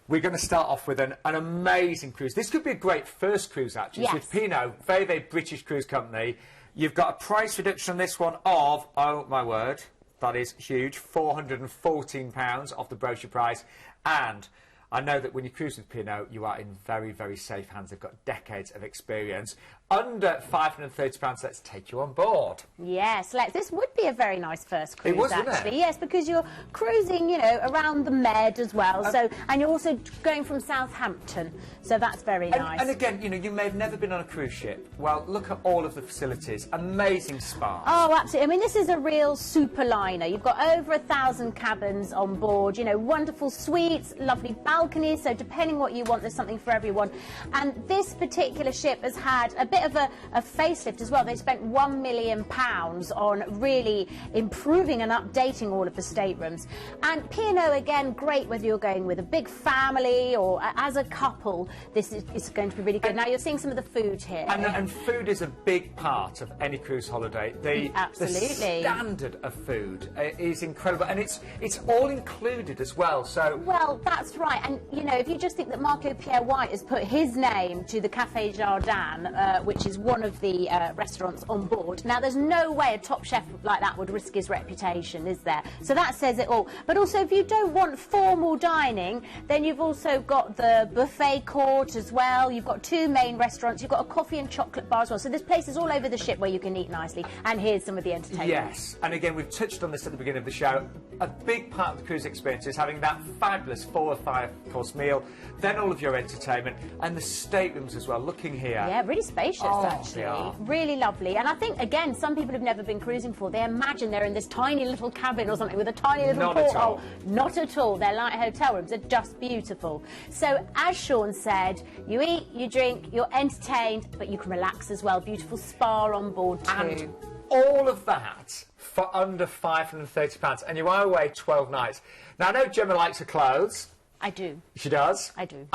we're going to start off with an amazing cruise. This could be a great first cruise, actually. Yes. It's with P&O, very, very British cruise company. You've got a price reduction on this one of, oh my word, that is huge, £414 off the brochure price. And I know that when you cruise with P&O, you are in very, very safe hands. They've got decades of experience. Under £530, let's take you on board. Yes, this would be a very nice first cruise, wouldn't actually. it? Yes, because you're cruising, you know, around the Med as well. And you're also going from Southampton, so that's very nice. And again, you know, you may have never been on a cruise ship. Well, look at all of the facilities. Amazing spas. Oh, absolutely. I mean, this is a real super liner. You've got over 1,000 cabins on board, you know, wonderful suites, lovely balconies, so depending what you want, there's something for everyone. And this particular ship has had a bit of a facelift as well. They spent £1 million on really improving and updating all of the staterooms. And P&O, again, great whether you're going with a big family or as a couple. This is going to be really good. Now, you're seeing some of the food here. And food is a big part of any cruise holiday. Absolutely. The standard of food is incredible, and it's all included as well. So well, that's right. And you know, if you just think that Marco Pierre White has put his name to the Café Jardin, which is one of the restaurants on board. Now, there's no way a top chef like that would risk his reputation, is there? So that says it all. But also, if you don't want formal dining, then you've also got the buffet court as well. You've got two main restaurants. You've got a coffee and chocolate bar as well. So there's places all over the ship where you can eat nicely. And here's some of the entertainment. Yes, and again, we've touched on this at the beginning of the show. A big part of the cruise experience is having that fabulous 4 or 5 course meal, then all of your entertainment, and the staterooms as well. Looking here. Yeah, really spacious, actually. They are. Really lovely. And I think, again, some people have never been cruising before. They imagine they're in this tiny little cabin or something with a tiny little porthole. Not at all. They're like hotel rooms. They're just beautiful. So, as Sean said, you eat, you drink, you're entertained, but you can relax as well. Beautiful spa on board too. And all of that for under £530, and you are away 12 nights. Now, I know Gemma likes her clothes. I do. She does? I do.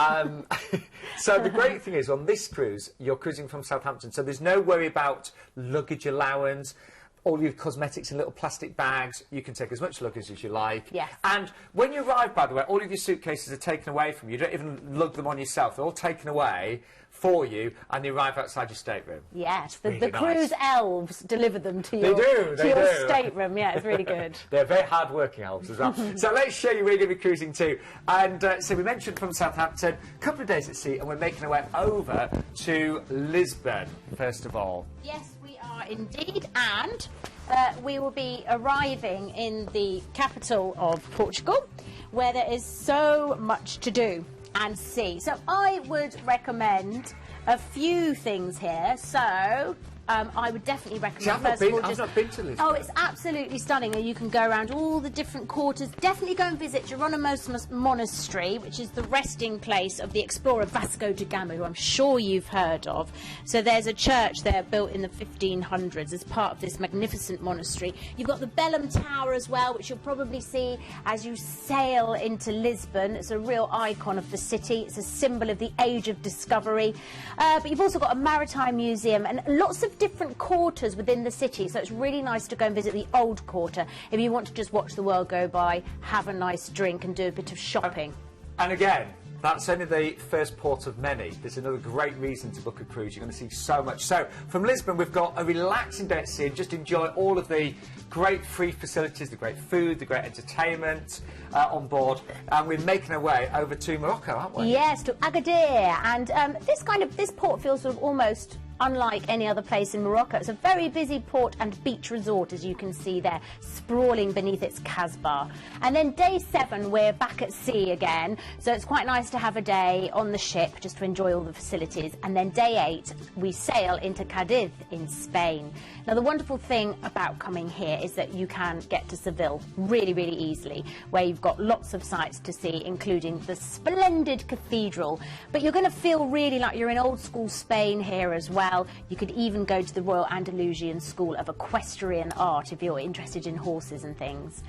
So the great thing is, on this cruise, you're cruising from Southampton, so there's no worry about luggage allowance, all your cosmetics in little plastic bags. You can take as much luggage as you like. Yes. And when you arrive, by the way, all of your suitcases are taken away from you. You don't even lug them on yourself. They're all taken away for you, and you arrive outside your stateroom. Yes, really the nice. Cruise elves deliver them to your stateroom. Yeah, it's really good. They're very hard-working elves as well. So let's show you where you're going to be cruising to. And so we mentioned from Southampton, a couple of days at sea, and we're making our way over to Lisbon, first of all. Yes, we are indeed, and we will be arriving in the capital of Portugal, where there is so much to do and see. So I would recommend a few things here. So I would definitely recommend. I've not been to Lisbon. Oh, it's absolutely stunning, and you can go around all the different quarters. Definitely go and visit Jeronimo's Monastery, which is the resting place of the explorer Vasco da Gama, who I'm sure you've heard of. So there's a church there built in the 1500s as part of this magnificent monastery. You've got the Belém Tower as well, which you'll probably see as you sail into Lisbon. It's a real icon of the city. It's a symbol of the age of discovery. But you've also got a maritime museum and lots of different quarters within the city, so it's really nice to go and visit the old quarter if you want to just watch the world go by, have a nice drink and do a bit of shopping. And again, that's only the first port of many. There's another great reason to book a cruise. You're going to see so much. So from Lisbon, we've got a relaxing day at sea and just enjoy all of the great free facilities, the great food, the great entertainment on board. And we're making our way over to Morocco, aren't we? Yes, to Agadir. And this port feels sort of almost unlike any other place in Morocco. It's a very busy port and beach resort, as you can see there, sprawling beneath its Casbah. And then day 7, we're back at sea again, so it's quite nice to have a day on the ship just to enjoy all the facilities. And then day 8, we sail into Cadiz in Spain. Now, the wonderful thing about coming here is that you can get to Seville really, really easily, where you've got lots of sights to see, including the splendid cathedral. But you're going to feel really like you're in old school Spain here as well. You could even go to the Royal Andalusian School of Equestrian Art if you're interested in horses and things.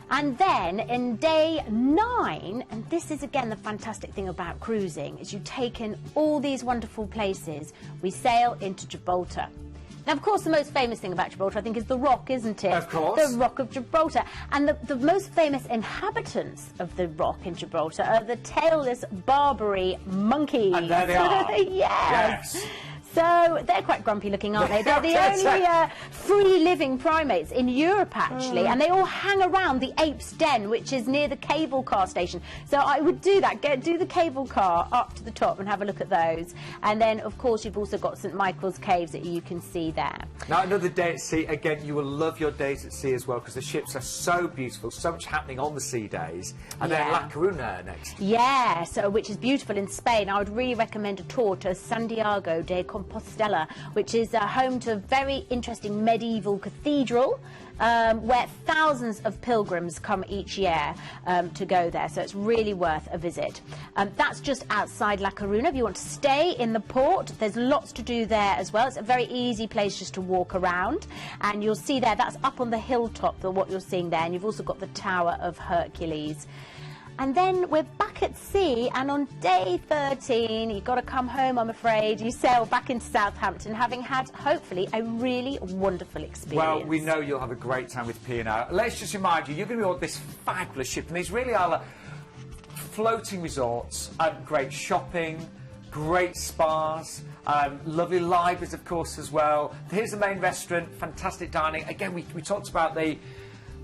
And then in day 9, and this is again the fantastic thing about cruising, is you take in all these wonderful places. We sail into Gibraltar. Now, of course, the most famous thing about Gibraltar, I think, is the rock, isn't it? Of course. The Rock of Gibraltar. And the most famous inhabitants of the rock in Gibraltar are the tailless Barbary monkeys. And there they are. Yes. So they're quite grumpy looking, aren't they? They're the only free living primates in Europe, actually, and they all hang around the Ape's Den, which is near the cable car station. So I would do that, do the cable car up to the top and have a look at those. And then, of course, you've also got St Michael's Caves that you can see there. Now, another day at sea. Again, you will love your days at sea as well, because the ships are so beautiful, so much happening on the sea days. And then La Coruna next. Yeah, so, which is beautiful in Spain. I would really recommend a tour to Santiago de Compostela, which is home to a very interesting medieval cathedral where thousands of pilgrims come each year to go there, so it's really worth a visit. That's just outside La Coruna. If you want to stay in the port, there's lots to do there as well. It's a very easy place just to walk around, and you'll see there, that's up on the hilltop, what you're seeing there, and you've also got the Tower of Hercules. And then we're back at sea, and on day 13, you've got to come home, I'm afraid. You sail back into Southampton, having had, hopefully, a really wonderful experience. Well, we know you'll have a great time with P&O. Let's just remind you, you're going to be on this fabulous ship, and these really are floating resorts, great shopping, great spas, lovely libraries, of course, as well. Here's the main restaurant, fantastic dining. Again, we talked about the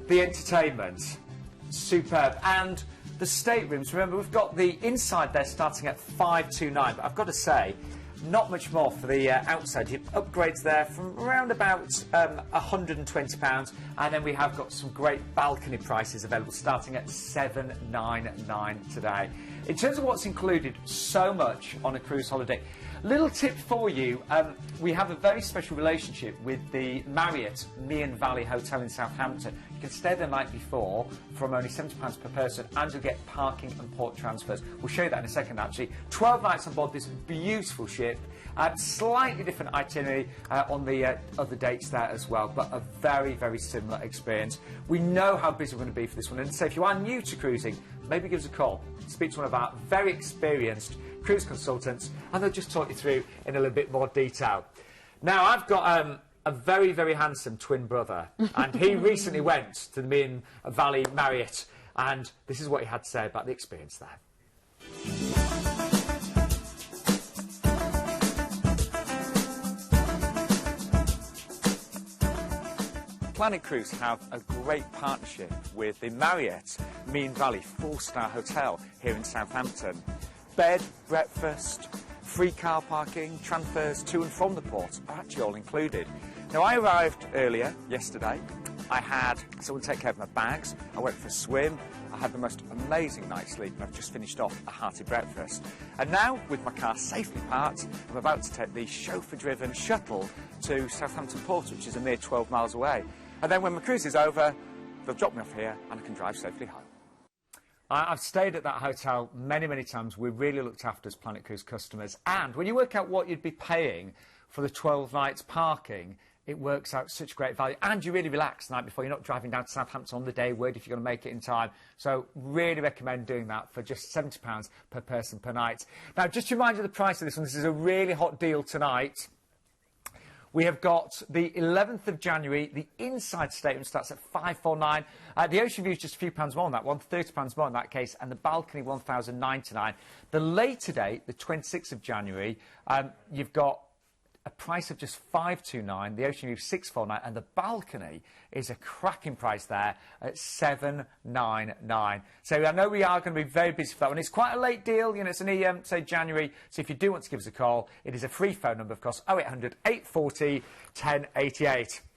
entertainment, superb. And the staterooms, remember, we've got the inside there starting at $529, but I've got to say, not much more for the outside. You have upgrades there from around about £120, and then we have got some great balcony prices available starting at $799 today. In terms of what's included, so much on a cruise holiday. Little tip for you, we have a very special relationship with the Marriott Meon Valley Hotel in Southampton. You can stay the night before from only £70 per person, and you'll get parking and port transfers. We'll show you that in a second, actually. 12 nights on board this beautiful ship. Slightly different itinerary on the other dates there as well, but a very, very similar experience. We know how busy we're going to be for this one, and so if you are new to cruising, maybe give us a call. Speak to one of our very experienced cruise consultants, and they'll just talk you through in a little bit more detail. Now, I've got a very, very handsome twin brother, and he recently went to the Meon Valley Marriott, and this is what he had to say about the experience there. Planet Cruise have a great partnership with the Marriott Meon Valley 4-star hotel here in Southampton. Bed, breakfast, free car parking, transfers to and from the port are actually all included. Now, I arrived earlier yesterday. I had someone take care of my bags. I went for a swim. I had the most amazing night's sleep, and I've just finished off a hearty breakfast. And now, with my car safely parked, I'm about to take the chauffeur-driven shuttle to Southampton Port, which is a mere 12 miles away. And then when my cruise is over, they'll drop me off here and I can drive safely home. I've stayed at that hotel many, many times. We really looked after as Planet Cruise customers. And when you work out what you'd be paying for the 12 nights parking, it works out such great value. And you really relax the night before. You're not driving down to Southampton on the day, worried if you're going to make it in time. So really recommend doing that for just £70 per person per night. Now, just to remind you of the price of this one, this is a really hot deal tonight. We have got the 11th of January. The inside stateroom starts at $549. The ocean view is just a few pounds more on that one, £30 more in that case, and the balcony $1,099. The later date, the 26th of January, you've got a price of just $529, the ocean view $649, and the balcony is a cracking price there at $799. So I know we are going to be very busy for that one. It's quite a late deal, you know, it's only, say, January, so if you do want to give us a call, it is a free phone number, of course, 0800 840 1088.